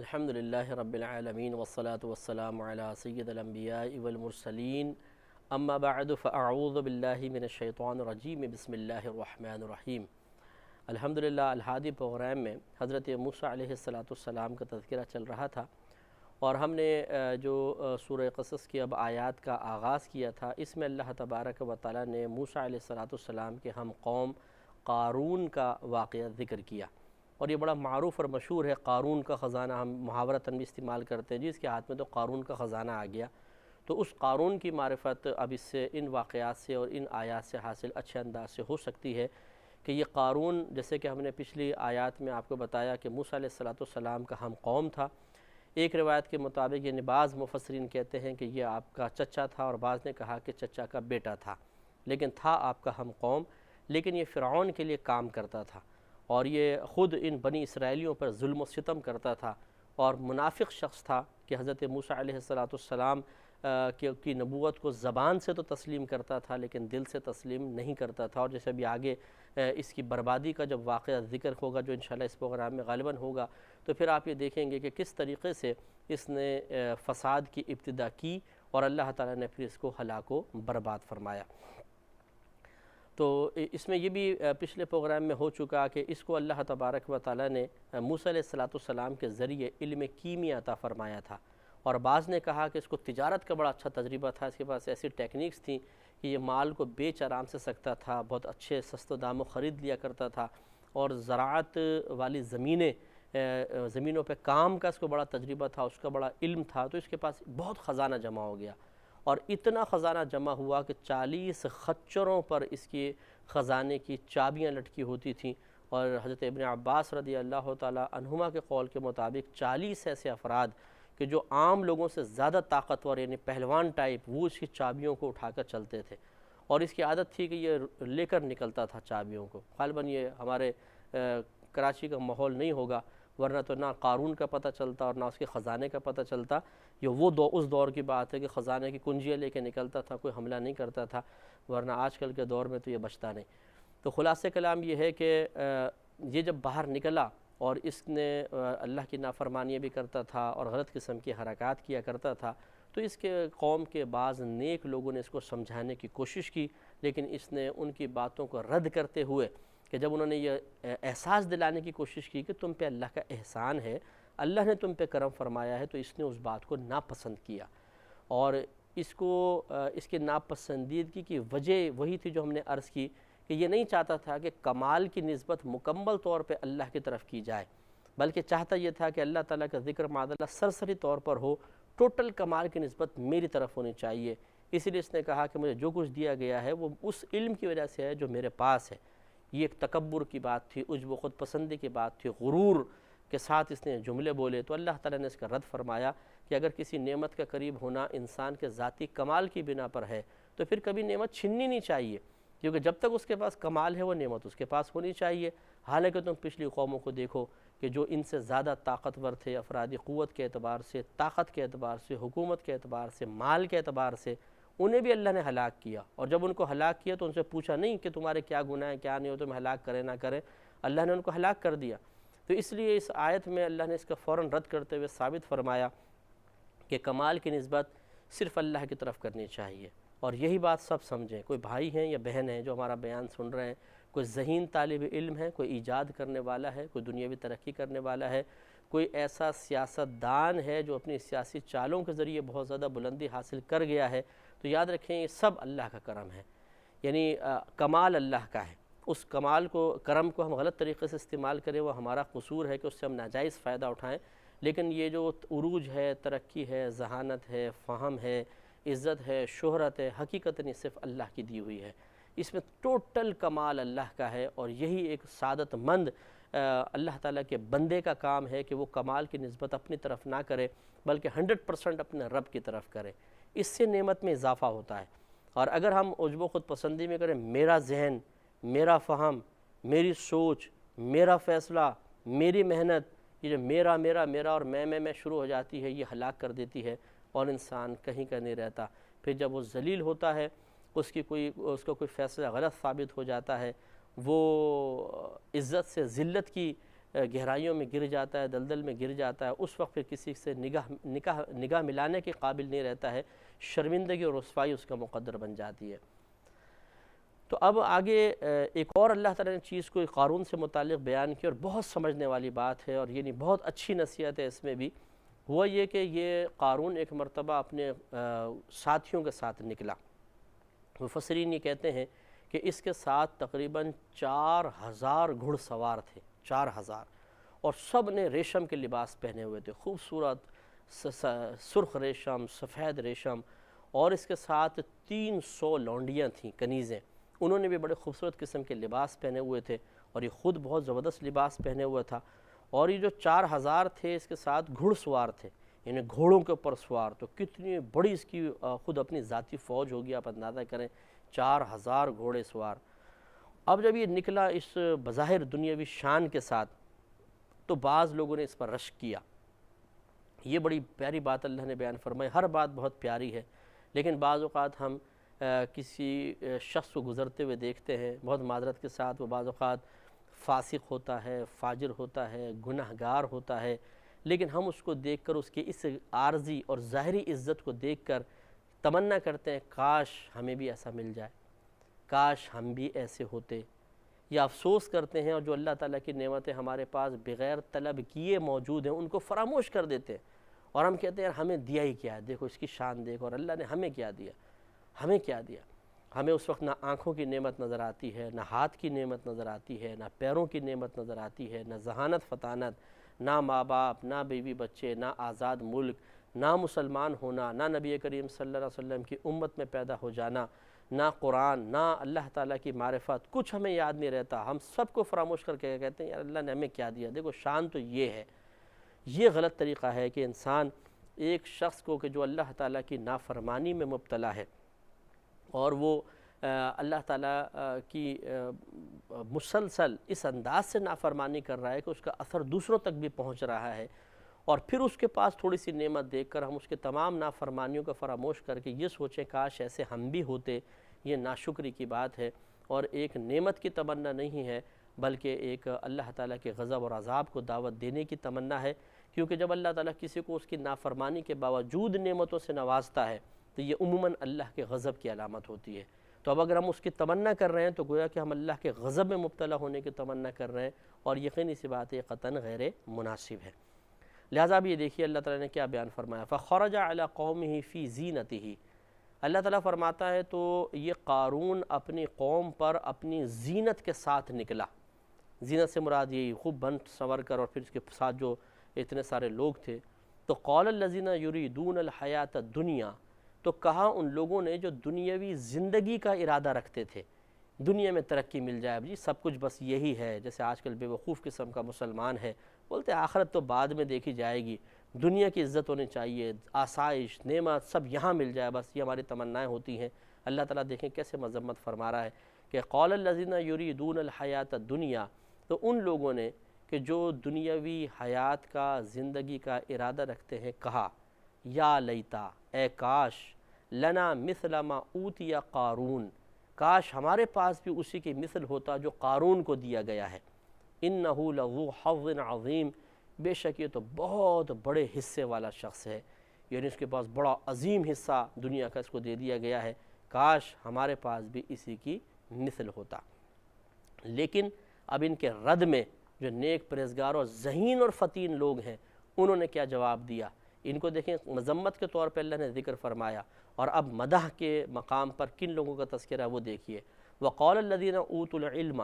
الحمدللہ رب العالمین والصلاة والسلام علی سید الانبیاء والمرسلین اما بعد فاعوذ باللہ من الشیطان الرجیم بسم اللہ الرحمن الرحیم۔ الحمدللہ الہادی پروگرام میں حضرت موسیٰ علیہ السلام کا تذکرہ چل رہا تھا اور ہم نے جو سورہ قصص کی اب آیات کا آغاز کیا تھا، اس میں اللہ تبارک و تعالیٰ نے موسیٰ علیہ السلام کے ہم قوم قارون کا واقعہ ذکر کیا، اور یہ بڑا معروف اور مشہور ہے۔ قارون کا خزانہ ہم محاورتاً بھی استعمال کرتے ہیں، جس کے ہاتھ میں تو قارون کا خزانہ آ گیا، تو اس قارون کی معرفت اب اس سے ان واقعات سے اور ان آیات سے حاصل اچھے انداز سے ہو سکتی ہے کہ یہ قارون، جیسے کہ ہم نے پچھلی آیات میں آپ کو بتایا کہ موسیٰ علیہ السلام کا ہم قوم تھا۔ ایک روایت کے مطابق یعنی بعض مفسرین کہتے ہیں کہ یہ آپ کا چچا تھا، اور بعض نے کہا کہ چچا کا بیٹا تھا، لیکن تھا آپ کا ہم قوم، لیکن یہ فرعون کے لیے کام کرتا تھا، اور یہ خود ان بنی اسرائیلیوں پر ظلم و ستم کرتا تھا، اور منافق شخص تھا کہ حضرت موسیٰ علیہ السلام کی نبوت کو زبان سے تو تسلیم کرتا تھا لیکن دل سے تسلیم نہیں کرتا تھا۔ اور جیسے ابھی آگے اس کی بربادی کا جب واقعہ ذکر ہوگا جو انشاءاللہ اس پروگرام میں غالباً ہوگا، تو پھر آپ یہ دیکھیں گے کہ کس طریقے سے اس نے فساد کی ابتدا کی اور اللہ تعالیٰ نے پھر اس کو ہلاک و برباد فرمایا۔ تو اس میں یہ بھی پچھلے پروگرام میں ہو چکا کہ اس کو اللہ تبارک و تعالیٰ نے موسیٰ علیہ السلام کے ذریعے علم کیمیا عطا فرمایا تھا، اور بعض نے کہا کہ اس کو تجارت کا بڑا اچھا تجربہ تھا، اس کے پاس ایسی ٹیکنیکس تھیں کہ یہ مال کو بیچ آرام سے سکتا تھا، بہت اچھے سست و داموں خرید لیا کرتا تھا، اور زراعت والی زمینوں پہ کام کا اس کو بڑا تجربہ تھا، اس کا بڑا علم تھا، تو اس کے پاس بہت خزانہ جمع ہو گیا، اور اتنا خزانہ جمع ہوا کہ 40 خچروں پر اس کی خزانے کی چابیاں لٹکی ہوتی تھیں، اور حضرت ابن عباس رضی اللہ تعالیٰ عنہما کے قول کے مطابق 40 ایسے افراد کہ جو عام لوگوں سے زیادہ طاقتور یعنی پہلوان ٹائپ، وہ اس کی چابیوں کو اٹھا کر چلتے تھے، اور اس کی عادت تھی کہ یہ لے کر نکلتا تھا چابیوں کو۔ غالباً یہ ہمارے کراچی کا ماحول نہیں ہوگا، ورنہ تو نہ قارون کا پتہ چلتا اور نہ اس کے خزانے کا پتہ چلتا۔ یہ اس دور کی بات ہے کہ خزانے کی کنجیاں لے کے نکلتا تھا، کوئی حملہ نہیں کرتا تھا، ورنہ آج کل کے دور میں تو یہ بچتا نہیں۔ تو خلاصہ کلام یہ ہے کہ یہ جب باہر نکلا اور اس نے اللہ کی نافرمانیاں بھی کرتا تھا اور غلط قسم کی حرکات کیا کرتا تھا، تو اس کے قوم کے بعض نیک لوگوں نے اس کو سمجھانے کی کوشش کی، لیکن اس نے ان کی باتوں کو رد کرتے ہوئے کہ جب انہوں نے یہ احساس دلانے کی کوشش کی کہ تم پہ اللہ کا احسان ہے، اللہ نے تم پہ کرم فرمایا ہے، تو اس نے اس بات کو ناپسند کیا، اور اس کے ناپسندیدگی کی وجہ وہی تھی جو ہم نے عرض کی کہ یہ نہیں چاہتا تھا کہ کمال کی نسبت مکمل طور پہ اللہ کی طرف کی جائے، بلکہ چاہتا یہ تھا کہ اللہ تعالیٰ کا ذکر معاذ اللہ سرسری طور پر ہو، ٹوٹل کمال کی نسبت میری طرف ہونی چاہیے۔ اسی لیے اس نے کہا کہ مجھے جو کچھ دیا گیا ہے وہ اس علم کی وجہ سے ہے جو میرے پاس ہے۔ یہ ایک تکبر کی بات تھی، عجب و خود پسندی کی بات تھی، غرور کے ساتھ اس نے جملے بولے، تو اللہ تعالیٰ نے اس کا رد فرمایا کہ اگر کسی نعمت کا قریب ہونا انسان کے ذاتی کمال کی بنا پر ہے تو پھر کبھی نعمت چھننی نہیں چاہیے، کیونکہ جب تک اس کے پاس کمال ہے وہ نعمت اس کے پاس ہونی چاہیے۔ حالانکہ تم پچھلی قوموں کو دیکھو کہ جو ان سے زیادہ طاقتور تھے افرادی قوت کے اعتبار سے، طاقت کے اعتبار سے، حکومت کے اعتبار سے، مال کے اعتبار سے، انہیں بھی اللہ نے ہلاک کیا، اور جب ان کو ہلاک کیا تو ان سے پوچھا نہیں کہ تمہارے کیا گناہ ہیں، کیا نہیں ہو، تم ہلاک کریں نہ کریں، اللہ نے ان کو ہلاک کر دیا۔ تو اس لیے اس آیت میں اللہ نے اس کا فوراً رد کرتے ہوئے ثابت فرمایا کہ کمال کی نسبت صرف اللہ کی طرف کرنی چاہیے، اور یہی بات سب سمجھیں، کوئی بھائی ہیں یا بہن ہیں جو ہمارا بیان سن رہے ہیں، کوئی ذہین طالب علم ہے، کوئی ایجاد کرنے والا ہے، کوئی دنیاوی ترقی کرنے والا ہے، کوئی ایسا سیاست دان ہے جو اپنی سیاسی چالوں کے ذریعے بہت زیادہ بلندی حاصل کر گیا ہے، تو یاد رکھیں یہ سب اللہ کا کرم ہے، یعنی کمال اللہ کا ہے۔ اس کمال کو، کرم کو ہم غلط طریقے سے استعمال کریں وہ ہمارا قصور ہے کہ اس سے ہم ناجائز فائدہ اٹھائیں، لیکن یہ جو عروج ہے، ترقی ہے، ذہانت ہے، فہم ہے، عزت ہے، شہرت ہے، حقیقت نہیں صرف اللہ کی دی ہوئی ہے، اس میں ٹوٹل کمال اللہ کا ہے، اور یہی ایک سعادت مند اللہ تعالیٰ کے بندے کا کام ہے کہ وہ کمال کی نسبت اپنی طرف نہ کرے بلکہ 100% اپنے رب کی طرف کرے، اس سے نعمت میں اضافہ ہوتا ہے۔ اور اگر ہم عجب و خود پسندی میں کریں، میرا ذہن، میرا فہم، میری سوچ، میرا فیصلہ، میری محنت، یہ جو میرا میرا میرا اور میں شروع ہو جاتی ہے، یہ ہلاک کر دیتی ہے، اور انسان کہیں کا نہیں رہتا۔ پھر جب وہ ذلیل ہوتا ہے، اس کا کوئی فیصلہ غلط ثابت ہو جاتا ہے، وہ عزت سے ذلت کی گہرائیوں میں گر جاتا ہے، دلدل میں گر جاتا ہے، اس وقت پھر کسی سے نگاہ ملانے کے قابل نہیں رہتا ہے، شرمندگی اور رسوائی اس کا مقدر بن جاتی ہے۔ تو اب آگے ایک اور اللہ تعالیٰ نے چیز کو قارون سے متعلق بیان کی، اور بہت سمجھنے والی بات ہے، اور یعنی بہت اچھی نصیحت ہے اس میں بھی، ہوا یہ کہ یہ قارون ایک مرتبہ اپنے ساتھیوں کے ساتھ نکلا۔ مفسرین یہ کہتے ہیں کہ اس کے ساتھ تقریباً 4000 گھڑ سوار تھے، 4000، اور سب نے ریشم کے لباس پہنے ہوئے تھے، خوبصورت سرخ ریشم، سفید ریشم، اور اس کے ساتھ 300 لونڈیاں تھیں، کنیزیں، انہوں نے بھی بڑے خوبصورت قسم کے لباس پہنے ہوئے تھے، اور یہ خود بہت زبردست لباس پہنے ہوا تھا۔ اور یہ جو 4000 تھے اس کے ساتھ گھڑ سوار تھے، یعنی گھوڑوں کے اوپر سوار، تو کتنی بڑی اس کی خود اپنی ذاتی فوج ہوگی، آپ اندازہ کریں 4000 گھوڑے سوار۔ اب جب یہ نکلا اس بظاہر دنیاوی شان کے ساتھ، تو بعض لوگوں نے اس پر رشک کیا۔ یہ بڑی پیاری بات اللہ نے بیان فرمائی، ہر بات بہت پیاری ہے، لیکن بعض اوقات ہم کسی شخص کو گزرتے ہوئے دیکھتے ہیں، بہت معذرت کے ساتھ وہ بعض اوقات فاسق ہوتا ہے، فاجر ہوتا ہے، گناہگار ہوتا ہے، لیکن ہم اس کو دیکھ کر اس کی اس عارضی اور ظاہری عزت کو دیکھ کر تمنا کرتے ہیں کاش ہمیں بھی ایسا مل جائے، کاش ہم بھی ایسے ہوتے، یا افسوس کرتے ہیں، اور جو اللہ تعالیٰ کی نعمتیں ہمارے پاس بغیر طلب کیے موجود ہیں ان کو فراموش کر دیتے ہیں، اور ہم کہتے ہیں یار ہمیں دیا ہی کیا ہے، دیکھو اس کی شان دیکھو، اور اللہ نے ہمیں کیا دیا، ہمیں کیا دیا۔ ہمیں اس وقت نہ آنکھوں کی نعمت نظر آتی ہے، نہ ہاتھ کی نعمت نظر آتی ہے، نہ پیروں کی نعمت نظر آتی ہے، نہ ذہانت فطانت، نہ ماں باپ، نہ بیوی بچے، نہ آزاد ملک، نہ مسلمان ہونا، نہ نبی کریم صلی اللہ علیہ وسلم کی امت میں پیدا ہو جانا، نہ قرآن، نہ اللہ تعالیٰ کی معرفت، کچھ ہمیں یاد نہیں رہتا، ہم سب کو فراموش کر کے کہتے ہیں یار اللہ نے ہمیں کیا دیا، دیکھو شان تو یہ ہے۔ یہ غلط طریقہ ہے کہ انسان ایک شخص کو کہ جو اللہ تعالیٰ کی نافرمانی میں مبتلا ہے، اور وہ اللہ تعالیٰ کی مسلسل اس انداز سے نافرمانی کر رہا ہے کہ اس کا اثر دوسروں تک بھی پہنچ رہا ہے، اور پھر اس کے پاس تھوڑی سی نعمت دیکھ کر ہم اس کے تمام نافرمانیوں کا فراموش کر کے یہ سوچیں کاش ایسے ہم بھی ہوتے، یہ ناشکری کی بات ہے، اور ایک نعمت کی تمنا نہیں ہے، بلکہ ایک اللہ تعالیٰ کے غضب اور عذاب کو دعوت دینے کی تمنا ہے، کیونکہ جب اللہ تعالیٰ کسی کو اس کی نافرمانی کے باوجود نعمتوں سے نوازتا ہے تو یہ عموماً اللہ کے غضب کی علامت ہوتی ہے۔ تو اب اگر ہم اس کی تمنا کر رہے ہیں تو گویا کہ ہم اللہ کے غضب میں مبتلا ہونے کی تمنا کر رہے ہیں، اور یقینی سی بات ہے یہ قطعاً غیر مناسب ہے۔ لہٰذا اب یہ دیکھیے اللہ تعالیٰ نے کیا بیان فرمایا، فَخَرَجَ عَلَىٰ قَوْمِهِ فِي زِينَتِهِ، اللہ تعالیٰ فرماتا ہے تو یہ قارون اپنی قوم پر اپنی زینت کے ساتھ نکلا۔ زینت سے مراد یہی خوب بن سنور کر، اور پھر اس کے ساتھ جو اتنے سارے لوگ تھے، تو قال الذین یریدون الحیات الدنیا، تو کہا ان لوگوں نے جو دنیاوی زندگی کا ارادہ رکھتے تھے، دنیا میں ترقی مل جائے، جی سب کچھ بس یہی ہے، جیسے آج کل بے وقوف قسم کا مسلمان ہے، بولتے آخرت تو بعد میں دیکھی جائے گی، دنیا کی عزت ہونی چاہیے، آسائش نعمت سب یہاں مل جائے، بس یہ ہماری تمنائیں ہوتی ہیں۔ اللہ تعالیٰ دیکھیں کیسے مذمت فرما رہا ہے کہ قال الذین یریدون الحیات الدنیا، تو ان لوگوں نے کہ جو دنیاوی حیات کا زندگی کا ارادہ رکھتے ہیں، کہا یا لیتا، اے کاش، لنا مثل ما اوتی قارون، کاش ہمارے پاس بھی اسی کی مثل ہوتا جو قارون کو دیا گیا ہے، انہ لذو حظ عظیم، بے شک یہ تو بہت بڑے حصے والا شخص ہے، یعنی اس کے پاس بڑا عظیم حصہ دنیا کا اس کو دے دیا گیا ہے، کاش ہمارے پاس بھی اسی کی مثل ہوتا۔ لیکن اب ان کے رد میں جو نیک پرہیزگار اور ذہین اور فطین لوگ ہیں انہوں نے کیا جواب دیا، ان کو دیکھیں مذمت کے طور پہ اللہ نے ذکر فرمایا، اور اب مدح کے مقام پر کن لوگوں کا تذکرہ وہ دیکھیے، وقال الذین اوتوا العلم،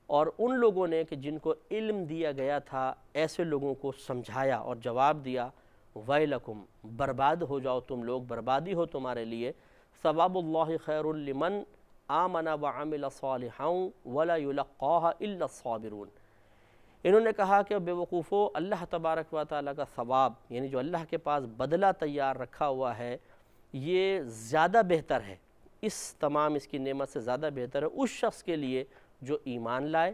اور ان لوگوں نے کہ جن کو علم دیا گیا تھا ایسے لوگوں کو سمجھایا اور جواب دیا، ویلکم، برباد ہو جاؤ تم لوگ، بربادی ہو تمہارے لیے، ثواب اللہ خیر لمن آمن وعمل صالحا ولا یلقاها الا الصابرون، انہوں نے کہا کہ بے وقوفو، اللہ تبارک و تعالیٰ کا ثواب، یعنی جو اللہ کے پاس بدلہ تیار رکھا ہوا ہے، یہ زیادہ بہتر ہے، اس تمام اس کی نعمت سے زیادہ بہتر ہے اس شخص کے لیے جو ایمان لائے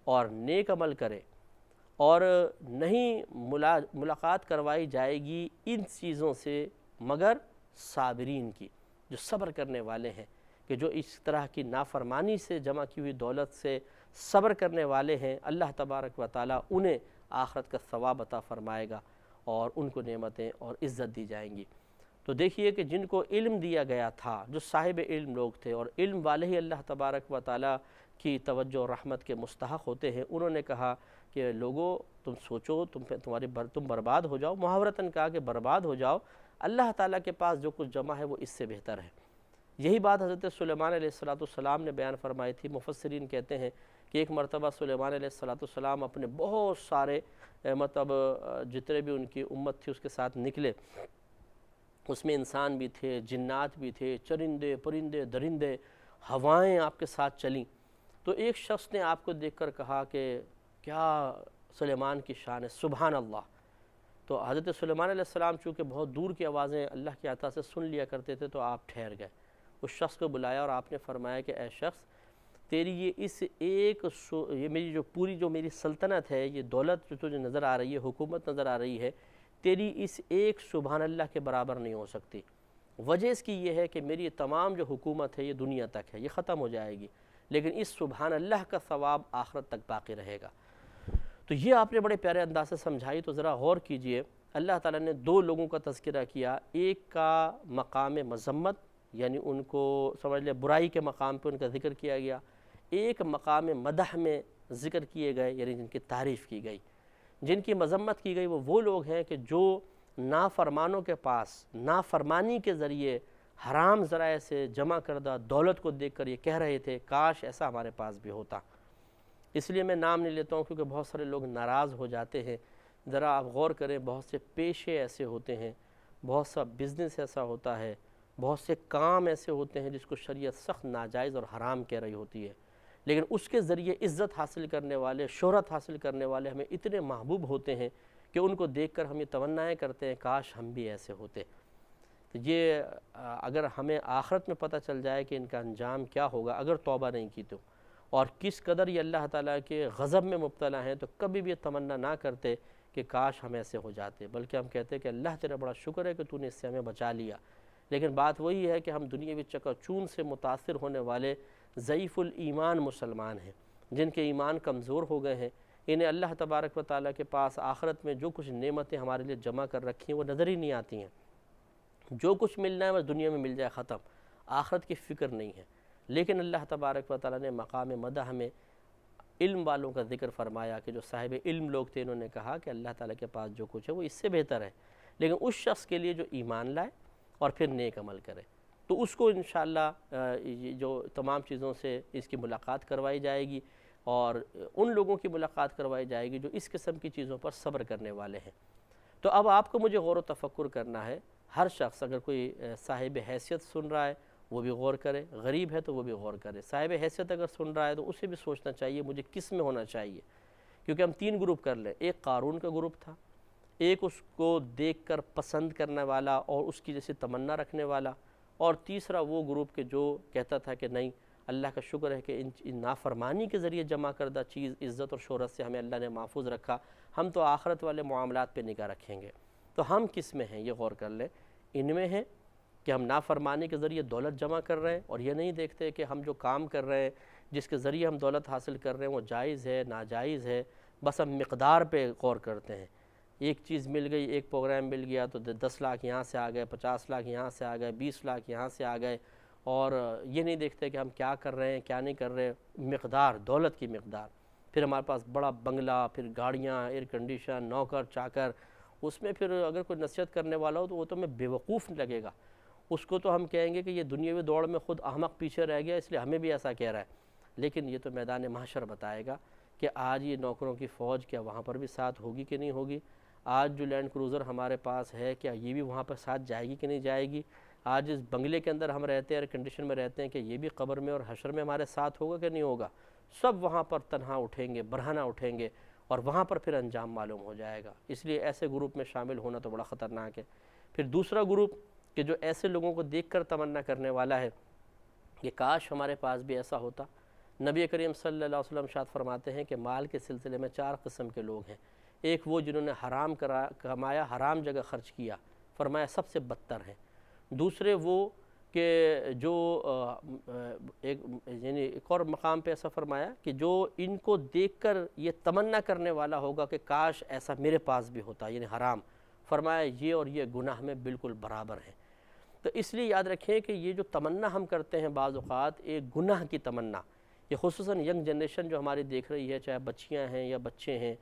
اور نیک عمل کرے، اور نہیں ملاقات کروائی جائے گی ان چیزوں سے مگر صابرین کی، جو صبر کرنے والے ہیں، کہ جو اس طرح کی نافرمانی سے جمع کی ہوئی دولت سے صبر کرنے والے ہیں اللہ تبارک و تعالیٰ انہیں آخرت کا ثواب عطا فرمائے گا اور ان کو نعمتیں اور عزت دی جائیں گی۔ تو دیکھیے کہ جن کو علم دیا گیا تھا، جو صاحب علم لوگ تھے، اور علم والے ہی اللہ تبارک و تعالیٰ کی توجہ اور رحمت کے مستحق ہوتے ہیں، انہوں نے کہا کہ لوگوں تم سوچو، تم برباد ہو جاؤ، محاورتاً کہا کہ برباد ہو جاؤ، اللہ تعالیٰ کے پاس جو کچھ جمع ہے وہ اس سے بہتر ہے۔ یہی بات حضرت سلیمان علیہ السلام نے بیان فرمائی تھی۔ مفسرین کہتے ہیں کہ ایک مرتبہ سلیمان علیہ السلام اپنے بہت سارے جتنے بھی ان کی امت تھی اس کے ساتھ نکلے، اس میں انسان بھی تھے، جنات بھی تھے، چرندے پرندے درندے، ہوائیں آپ کے ساتھ چلیں۔ تو ایک شخص نے آپ کو دیکھ کر کہا کہ کیا سلیمان کی شان ہے، سبحان اللہ۔ تو حضرت سلیمان علیہ السلام چونکہ بہت دور کی آوازیں اللہ کی عطا سے سن لیا کرتے تھے، تو آپ ٹھہر گئے، اس شخص کو بلایا اور آپ نے فرمایا کہ اے شخص، تیری یہ میری جو میری سلطنت ہے، یہ دولت جو تجھے نظر آ رہی ہے، حکومت نظر آ رہی ہے، تیری اس ایک سبحان اللہ کے برابر نہیں ہو سکتی۔ وجہ اس کی یہ ہے کہ میری تمام جو حکومت ہے یہ دنیا تک ہے، یہ ختم ہو جائے گی، لیکن اس سبحان اللہ کا ثواب آخرت تک باقی رہے گا۔ تو یہ آپ نے بڑے پیارے انداز سے سمجھائی۔ تو ذرا غور کیجئے، اللہ تعالیٰ نے دو لوگوں کا تذکرہ کیا، ایک کا مقام مذمت، یعنی ان کو سمجھ لیں برائی کے مقام پہ ان کا ذکر کیا گیا، ایک مقام مدح میں ذکر کیے گئے، یعنی جن کی تعریف کی گئی۔ جن کی مذمت کی گئی وہ لوگ ہیں کہ جو نافرمانوں کے پاس نافرمانی کے ذریعے حرام ذرائع سے جمع کردہ دولت کو دیکھ کر یہ کہہ رہے تھے کاش ایسا ہمارے پاس بھی ہوتا۔ اس لیے میں نام نہیں لیتا ہوں کیونکہ بہت سارے لوگ ناراض ہو جاتے ہیں۔ ذرا آپ غور کریں، بہت سے پیشے ایسے ہوتے ہیں، بہت سا بزنس ایسا ہوتا ہے، بہت سے کام ایسے ہوتے ہیں جس کو شریعت سخت ناجائز اور حرام کہہ رہی ہوتی ہے، لیکن اس کے ذریعے عزت حاصل کرنے والے، شہرت حاصل کرنے والے ہمیں اتنے محبوب ہوتے ہیں کہ ان کو دیکھ کر ہم یہ تمنائیں کرتے ہیں کاش ہم بھی ایسے ہوتے۔ تو یہ اگر ہمیں آخرت میں پتہ چل جائے کہ ان کا انجام کیا ہوگا اگر توبہ نہیں کی تو، اور کس قدر یہ اللہ تعالیٰ کے غضب میں مبتلا ہیں، تو کبھی بھی یہ تمنا نہ کرتے کہ کاش ہم ایسے ہو جاتے، بلکہ ہم کہتے کہ اللہ تیرا بڑا شکر ہے کہ تو نے اس سے ہمیں بچا لیا۔ لیکن بات وہی ہے کہ ہم دنیاوی چکا چون سے متاثر ہونے والے ضعیف الایمان مسلمان ہیں، جن کے ایمان کمزور ہو گئے ہیں۔ انہیں اللہ تبارک و تعالیٰ کے پاس آخرت میں جو کچھ نعمتیں ہمارے لیے جمع کر رکھی ہیں وہ نظر ہی نہیں آتی ہیں۔ جو کچھ ملنا ہے وہ دنیا میں مل جائے، ختم، آخرت کی فکر نہیں ہے۔ لیکن اللہ تبارک و تعالیٰ نے مقام مدح میں علم والوں کا ذکر فرمایا کہ جو صاحب علم لوگ تھے، انہوں نے کہا کہ اللہ تعالیٰ کے پاس جو کچھ ہے وہ اس سے بہتر ہے، لیکن اس شخص کے لیے جو ایمان لائے اور پھر نیک عمل کرے، تو اس کو انشاءاللہ جو تمام چیزوں سے اس کی ملاقات کروائی جائے گی، اور ان لوگوں کی ملاقات کروائی جائے گی جو اس قسم کی چیزوں پر صبر کرنے والے ہیں۔ تو اب آپ کو مجھے غور و تفکر کرنا ہے، ہر شخص اگر کوئی صاحب حیثیت سن رہا ہے وہ بھی غور کرے، غریب ہے تو وہ بھی غور کرے، صاحب حیثیت اگر سن رہا ہے تو اسے بھی سوچنا چاہیے مجھے کس میں ہونا چاہیے، کیونکہ ہم تین گروپ کر لیں۔ ایک قارون کا گروپ تھا، ایک اس کو دیکھ کر پسند کرنے والا اور اس کی جیسی تمنا رکھنے والا، اور تیسرا وہ گروپ کہ جو کہتا تھا کہ نہیں، اللہ کا شکر ہے کہ ان نافرمانی کے ذریعے جمع کردہ چیز عزت اور شہرت سے ہمیں اللہ نے محفوظ رکھا، ہم تو آخرت والے معاملات پہ نگاہ رکھیں گے۔ تو ہم کس میں ہیں یہ غور کر لیں۔ ان میں ہیں کہ ہم نافرمانی کے ذریعے دولت جمع کر رہے ہیں اور یہ نہیں دیکھتے کہ ہم جو کام کر رہے ہیں، جس کے ذریعے ہم دولت حاصل کر رہے ہیں، وہ جائز ہے ناجائز ہے، بس ہم مقدار پہ غور کرتے ہیں۔ ایک چیز مل گئی، ایک پروگرام مل گیا تو 10 لاکھ یہاں سے آ گئے، 50 لاکھ یہاں سے آ گئے، 20 لاکھ یہاں سے آ گئے، اور یہ نہیں دیکھتے کہ ہم کیا کر رہے ہیں کیا نہیں کر رہے۔ مقدار، دولت کی مقدار، پھر ہمارے پاس بڑا بنگلہ، پھر گاڑیاں، ایئر کنڈیشن، نوکر چاکر، اس میں پھر اگر کوئی نصیحت کرنے والا ہو تو وہ تو ہمیں بیوقوف لگے گا، اس کو تو ہم کہیں گے کہ یہ دنیاوی دوڑ میں خود احمق پیچھے رہ گیا، اس لیے ہمیں بھی ایسا کہہ رہا ہے۔ لیکن یہ تو میدان محشر بتائے گا کہ آج یہ نوکروں کی فوج کیا وہاں پر بھی ساتھ ہوگی کہ نہیں ہوگی، آج جو لینڈ کروزر ہمارے پاس ہے کیا یہ بھی وہاں پر ساتھ جائے گی کہ نہیں جائے گی، آج اس بنگلے کے اندر ہم رہتے ہیں، ایئر کنڈیشن میں رہتے ہیں، کہ یہ بھی قبر میں اور حشر میں ہمارے ساتھ ہوگا کہ نہیں ہوگا۔ سب وہاں پر تنہا اٹھیں گے، برہنہ اٹھیں گے، اور وہاں پر پھر انجام معلوم ہو جائے گا۔ اس لیے ایسے گروپ میں شامل ہونا تو بڑا خطرناک ہے۔ پھر دوسرا گروپ کہ جو ایسے لوگوں کو دیکھ کر تمنا کرنے والا ہے کہ کاش ہمارے پاس بھی ایسا ہوتا۔ نبی کریم صلی اللہ علیہ وسلم ارشاد فرماتے ہیں کہ مال کے سلسلے میں 4 قسم کے لوگ ہیں۔ ایک وہ جنہوں نے حرام کمایا، حرام جگہ خرچ کیا، فرمایا سب سے بدتر ہیں۔ دوسرے وہ کہ جو ایک اور مقام پہ ایسا فرمایا کہ جو ان کو دیکھ کر یہ تمنا کرنے والا ہوگا کہ کاش ایسا میرے پاس بھی ہوتا، یعنی حرام، فرمایا یہ اور یہ گناہ میں بالکل برابر ہیں۔ تو اس لیے یاد رکھیں کہ یہ جو تمنا ہم کرتے ہیں بعض اوقات ایک گناہ کی تمنا، یہ خصوصاً ینگ جنریشن جو ہماری دیکھ رہی ہے، چاہے بچیاں ہیں یا بچے ہیں،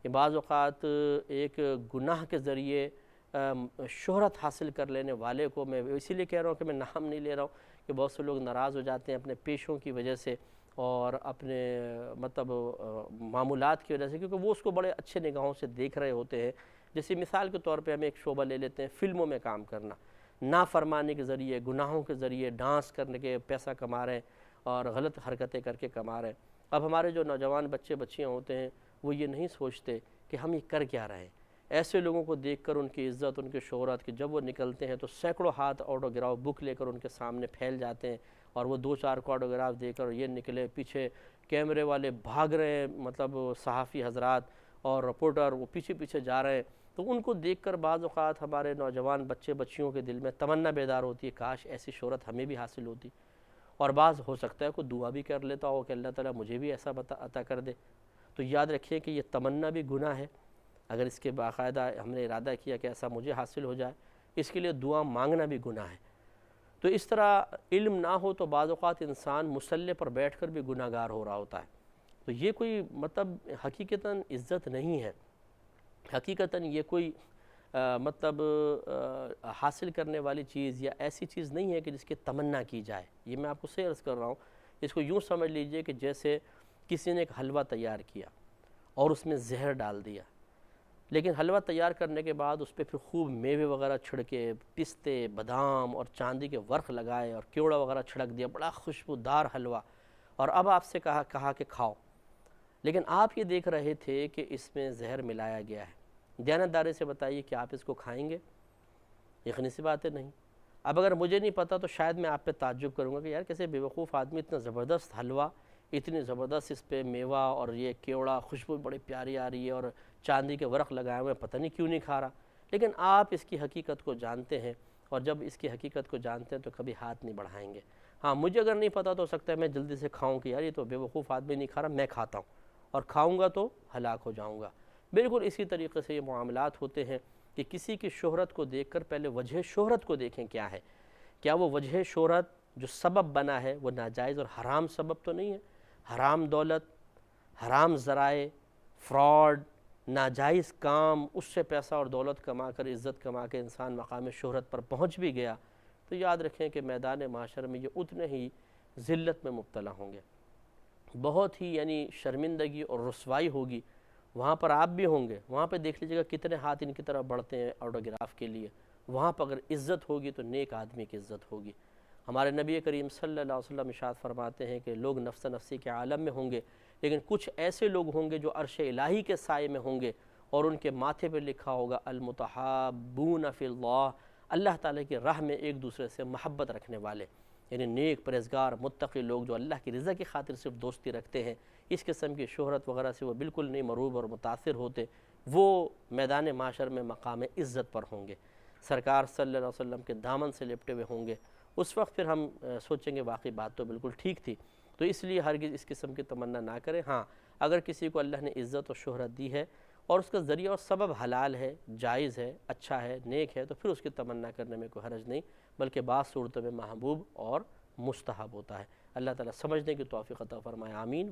یہ بعض اوقات ایک گناہ کے ذریعے شہرت حاصل کر لینے والے کو، میں اسی لیے کہہ رہا ہوں کہ میں نام نہیں لے رہا ہوں کہ بہت سے لوگ ناراض ہو جاتے ہیں اپنے پیشوں کی وجہ سے اور اپنے مطلب معمولات کی وجہ سے، کیونکہ وہ اس کو بڑے اچھے نگاہوں سے دیکھ رہے ہوتے ہیں۔ جیسے مثال کے طور پہ ہم ایک شعبہ لے لیتے ہیں، فلموں میں کام کرنا، نافرمانی کے ذریعے، گناہوں کے ذریعے ڈانس کرنے کے پیسہ کما رہے ہیں اور غلط حرکتیں کر کے کما رہے ہیں۔ اب ہمارے جو نوجوان بچے بچیاں ہوتے ہیں وہ یہ نہیں سوچتے کہ ہم یہ کر کیا رہے ہیں۔ ایسے لوگوں کو دیکھ کر ان کی عزت، ان کی شہرت، کہ جب وہ نکلتے ہیں تو سینکڑوں ہاتھ آٹوگراف بک لے کر ان کے سامنے پھیل جاتے ہیں، اور وہ 2-4 کو آٹوگراف دے کر یہ نکلے، پیچھے کیمرے والے بھاگ رہے ہیں، مطلب صحافی حضرات اور رپورٹر وہ پیچھے پیچھے جا رہے ہیں۔ تو ان کو دیکھ کر بعض اوقات ہمارے نوجوان بچے بچیوں کے دل میں تمنا بیدار ہوتی ہے، کاش ایسی شہرت ہمیں بھی حاصل ہوتی، اور بعض ہو سکتا ہے کوئی دعا بھی کر لیتا ہو کہ اللہ تعالیٰ مجھے بھی ایسا عطا کر دے۔ تو یاد رکھیے کہ یہ تمنا بھی گناہ ہے، اگر اس کے باقاعدہ ہم نے ارادہ کیا کہ ایسا مجھے حاصل ہو جائے، اس کے لیے دعا مانگنا بھی گناہ ہے۔ تو اس طرح علم نہ ہو تو بعض اوقات انسان مصلی پر بیٹھ کر بھی گناہ گار ہو رہا ہوتا ہے۔ تو یہ کوئی مطلب حقیقتاً عزت نہیں ہے، حقیقتاً یہ کوئی مطلب حاصل کرنے والی چیز یا ایسی چیز نہیں ہے کہ جس کی تمنا کی جائے۔ یہ میں آپ کو صحیح عرض کر رہا ہوں، اس کو یوں سمجھ لیجئے کہ جیسے کسی نے ایک حلوہ تیار کیا اور اس میں زہر ڈال دیا، لیکن حلوہ تیار کرنے کے بعد اس پہ پھر خوب میوے وغیرہ چھڑکے، پستے، بادام اور چاندی کے ورق لگائے اور کیوڑا وغیرہ چھڑک دیا، بڑا خوشبودار حلوہ، اور اب آپ سے کہا کہ کھاؤ، لیکن آپ یہ دیکھ رہے تھے کہ اس میں زہر ملایا گیا ہے۔ دیانتداری سے بتائیے کہ آپ اس کو کھائیں گے؟ یقینی سی بات ہے نہیں۔ اب اگر مجھے نہیں پتا تو شاید میں آپ پہ تعجب کروں گا کہ یار کیسے بیوقوف آدمی اتنا زبردست حلوہ، اتنی زبردست اس پہ میوہ اور یہ کیوڑا، خوشبو بڑی پیاری آ رہی ہے اور چاندی کے ورق لگائے ہوئے، پتہ نہیں کیوں نہیں کھا رہا، لیکن آپ اس کی حقیقت کو جانتے ہیں، اور جب اس کی حقیقت کو جانتے ہیں تو کبھی ہاتھ نہیں بڑھائیں گے۔ ہاں مجھے اگر نہیں پتا تو ہو سکتا ہے میں جلدی سے کھاؤں کہ یار یہ تو بیوقوف آدمی نہیں کھا رہا، میں کھاتا ہوں، اور کھاؤں گا تو ہلاک ہو جاؤں گا۔ بالکل اسی طریقے سے یہ معاملات ہوتے ہیں کہ کسی کی شہرت کو دیکھ کر پہلے وجہ شہرت کو دیکھیں کیا ہے، کیا وہ وجہ شہرت جو سبب بنا ہے وہ ناجائز اور حرام سبب تو نہیں ہے؟ حرام دولت، حرام ذرائع، فراڈ، ناجائز کام، اس سے پیسہ اور دولت کما کر، عزت کما کے انسان مقام شہرت پر پہنچ بھی گیا، تو یاد رکھیں کہ میدان معاشر میں یہ اتنے ہی ذلت میں مبتلا ہوں گے، بہت ہی یعنی شرمندگی اور رسوائی ہوگی۔ وہاں پر آپ بھی ہوں گے، وہاں پہ دیکھ لیجیے گا کتنے ہاتھ ان کی طرف بڑھتے ہیں آٹوگراف کے لیے۔ وہاں پر اگر عزت ہوگی تو نیک آدمی کی عزت ہوگی۔ ہمارے نبی کریم صلی اللہ علیہ وسلم ارشاد فرماتے ہیں کہ لوگ نفس نفسی کے عالم میں ہوں گے، لیکن کچھ ایسے لوگ ہوں گے جو عرش الہی کے سائے میں ہوں گے، اور ان کے ماتھے پہ لکھا ہوگا المتحابون فی اللہ، اللہ تعالیٰ کی راہ میں ایک دوسرے سے محبت رکھنے والے، یعنی نیک، پرہیزگار، متقی لوگ جو اللہ کی رضا کی خاطر صرف دوستی رکھتے ہیں۔ اس قسم کی شہرت وغیرہ سے وہ بالکل نہیں مروب اور متاثر ہوتے، وہ میدان معاشر میں مقام عزت پر ہوں گے، سرکار صلی اللہ علیہ وسلم کے دامن سے لپٹے ہوئے ہوں گے۔ اس وقت پھر ہم سوچیں گے واقعی بات تو بالکل ٹھیک تھی۔ تو اس لیے ہرگز اس قسم کی تمنا نہ کریں۔ ہاں اگر کسی کو اللہ نے عزت اور شہرت دی ہے اور اس کا ذریعہ اور سبب حلال ہے، جائز ہے، اچھا ہے، نیک ہے، تو پھر اس کی تمنا کرنے میں کوئی حرج نہیں، بلکہ بعض صورتوں میں محبوب اور مستحب ہوتا ہے۔ اللہ تعالیٰ سمجھنے کی توفیق عطا فرمائے، آمین۔